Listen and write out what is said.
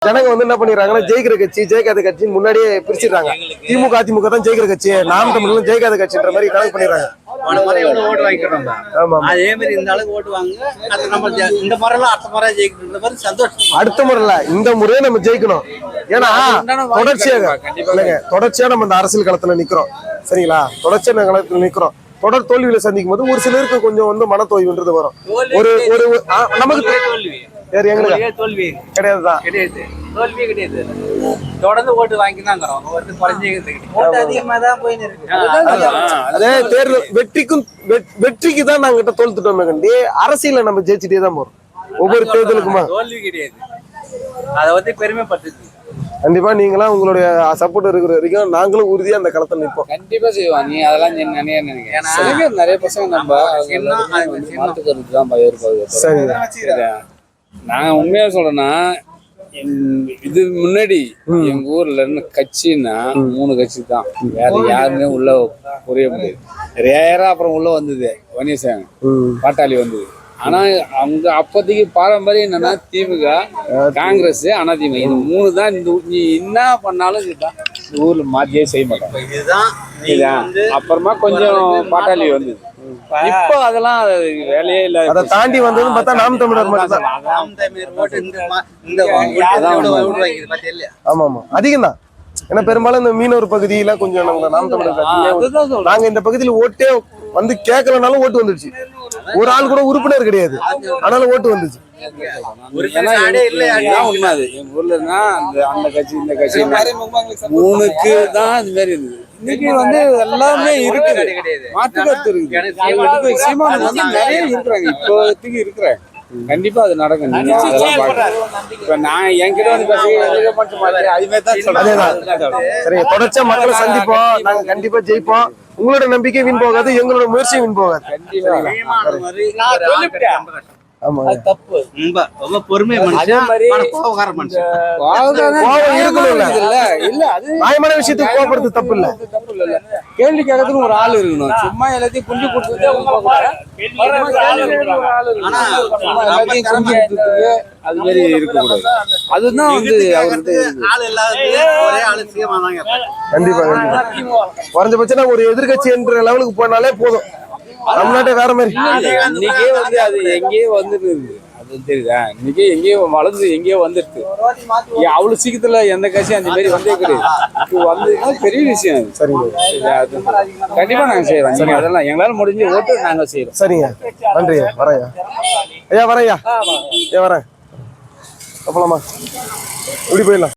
ஜனங்க வந்து என்ன பண்ணிடுறாங்கன்னா ஜெயிக்கிற கட்சி ஜெயிக்காத கட்சின்னு முன்னாடியே பிரிச்சிடுறாங்க. திமுக அதிமுக தான் ஜெயிக்கிற கட்சி, நாம் தமிழும் ஜெயிக்காத கட்சின்ற மாதிரி கணக்கு பண்ணிடுறாங்க. ஓட்டு வாங்கிக்கிறோம். அதே மாதிரி இந்த அளவுக்கு ஓட்டு வாங்க நம்ம இந்த முறையெல்லாம் அடுத்த முறை ஜெயிக்கிற மாதிரி சந்தோஷம். அடுத்த முறையில இந்த முறையே நம்ம ஜெயிக்கணும். ஏன்னா தொடர்ச்சியா நம்ம இந்த அரசியல் களத்துல நிக்கிறோம். சரிங்களா? தொடர்ச்சியான களத்துல நிக்கிறோம். தொடர் தோல்விகளை சந்திக்கும் போது ஒரு சிலருக்கு கொஞ்சம் வந்து மனத்தோய்வுன்றது வரும். ஒரு ஒரு நமக்கு தோல்வி கிடையாதுதான். தோல்வியே கிடையாது. தொடர்ந்து ஓட்டு வாங்கி தான் அதிகமா தான் போயின்னு இருக்கு. அதே தேர்தல் வெற்றிக்கு தான் நாங்க கிட்ட தோல்த்துட்டோமே கண்டி அரசியல நம்ம ஜெயிச்சுட்டே தான் போறோம் ஒவ்வொரு தேர்தலுக்குமா. தோல்வி கிடையாது, அதை வந்து பெருமைப்படுத்து. கண்டிப்பா நீங்களாம் உங்களுடைய சப்போர்ட் இருக்கிற வரைக்கும் நாங்களும் உறுதியா அந்த களத்துல நிற்போம். கண்டிப்பா செய்வோம். நீ அதெல்லாம் நினைக்கிறேன். நிறைய பசங்க நம்ம மாற்றுக்கிறது தான். சரி, நாங்க உண்மையா சொல்றேன்னா இது முன்னாடி எங்க ஊர்ல இருந்து கட்சின்னா 3 கட்சி தான், வேற யாருமே உள்ள புரிய முடியாது. ரேரா அப்புறம் உள்ள வந்தது வன்னியசாமி பாட்டாளி வந்தது. ஆனா அவங்க அப்போதைக்கு பாரம்பரியம் என்னன்னா திமுக, காங்கிரஸ், அதிமுக இது 3 தான். நீ என்ன பண்ணாலும் இதுதான் இந்த ஊர்ல மாத்தியே செய்ய மாட்டாங்க. இதுதான் அப்புறமா கொஞ்சம் பாட்டாளி வந்தது. இப்போ அதெல்லாம் வேலையே இல்ல. அதை தாண்டி வந்ததுன்னு பார்த்தா நாம் தமிழர் மட்டும் தான். ஆமா ஆமா அதிகம் தான். ஏன்னா பெரும்பாலும் இந்த மீனவர் பகுதியில கொஞ்சம் நம்ம நாம் தமிழர் நாங்க இந்த பகுதியில ஓட்டே வந்து கேட்கலனாலும் ஓட்டு வந்துருச்சு. ஒரு ஆள் கூட உறுப்பினர் கிடையாது, ஆனாலும் ஓட்டு வந்துச்சு. எங்க ஊர்ல அந்த கட்சி இந்த கட்சி 3க்கு தான் இது மாதிரி இருந்தது. இன்னைக்கு வந்து எல்லாமே இருக்குது, மாற்று கருத்து இருக்குது. சீமான் வந்து நிறைய இருக்கிறாங்க, இப்போதைக்கு இருக்கிறாங்க. கண்டிப்பா அது நடக்கும். இப்ப நான் என்கிட்ட வந்து சரி, தொடர்ச்சியா மக்களை சந்திப்போம், நாங்க கண்டிப்பா ஜெயிப்போம். உங்களோட நம்பிக்கை வீண் போகாது, எங்களோட முயற்சியும் வீண் போகாது. ஆமா, தப்பு. ரொம்ப பொறுமை நியாயமான விஷயத்துக்கு கோபப்படுறது தப்பு இல்ல. கேள்வி கேட்கறதுக்கு ஒரு ஆள் இருக்கணும். சும்மா எல்லாத்தையும் குஞ்சு கொடுத்துட்டு அது மாதிரி இருக்கக்கூடாது. அதுதான் வந்து கண்டிப்பா கண்டிப்பா குறைஞ்சபட்சம் ஒரு எதிர்கட்சி என்ற லெவலுக்கு போனாலே போதும். தமிழ்நாட்டை வேற மாதிரி இன்னைக்கே வந்து அது எங்கேயோ வந்துட்டு அது தெரியுதா? இன்னைக்கே எங்கேயோ வளர்ந்து எங்கேயோ வந்துருக்கு. அவ்வளவு சீக்கிரத்துல எந்த கட்சியும் அந்த மாதிரி வந்தே கிடையாது. இப்போ வந்து பெரிய விஷயம். சரிங்க, கண்டிப்பா நாங்க செய்யறோம். சரி, அதெல்லாம் எங்களால முடிஞ்சு ஓட்டு நாங்க செய்யறோம். சரிங்க, நன்றி. வரையா ஐயா, வரையா, ஏன் வரேன் அப்பலாமா, இப்படி போயிடலாம்.